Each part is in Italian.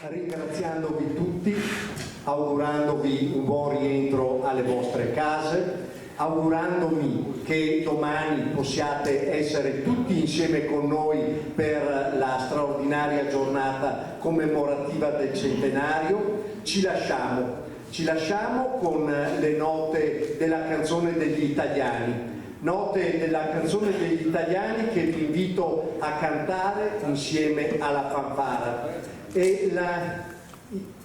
ringraziandovi tutti, augurandovi un buon rientro alle vostre case, augurandomi che domani possiate essere tutti insieme con noi per la straordinaria giornata commemorativa del centenario. Ci lasciamo con le note della canzone degli italiani. Note della canzone degli italiani che vi invito a cantare insieme alla fanfara e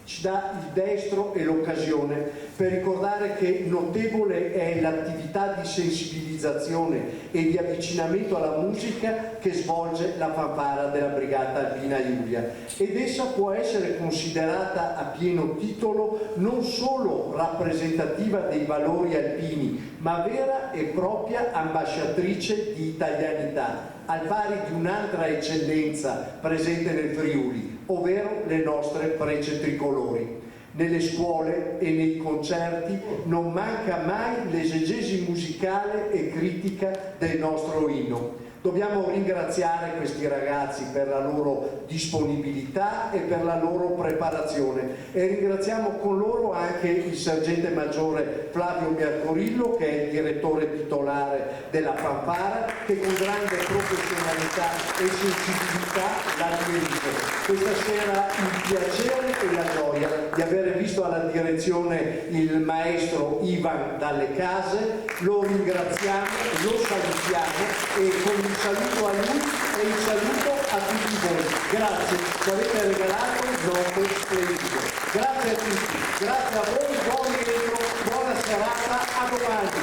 ci dà il destro e l'occasione per ricordare che notevole è l'attività di sensibilizzazione e di avvicinamento alla musica che svolge la fanfara della Brigata Alpina Julia, ed essa può essere considerata a pieno titolo non solo rappresentativa dei valori alpini, ma vera e propria ambasciatrice di italianità, al pari di un'altra eccellenza presente nel Friuli, ovvero le nostre frecce tricolori. Nelle scuole e nei concerti non manca mai l'esegesi musicale e critica del nostro inno. Dobbiamo ringraziare questi ragazzi per la loro disponibilità e per la loro preparazione, e ringraziamo con loro anche il sergente maggiore Flavio Miarcorillo, che è il direttore titolare della fanfara, che con grande professionalità e sensibilità la dirige. Questa sera il piacere e la gioia di aver visto alla direzione il maestro Ivan Dalle Case. Lo ringraziamo, lo salutiamo e con un saluto a lui e un saluto a tutti voi. Grazie, ci avete regalato note splendide. Grazie a tutti, grazie a voi, buon rientro, buona serata, a domani.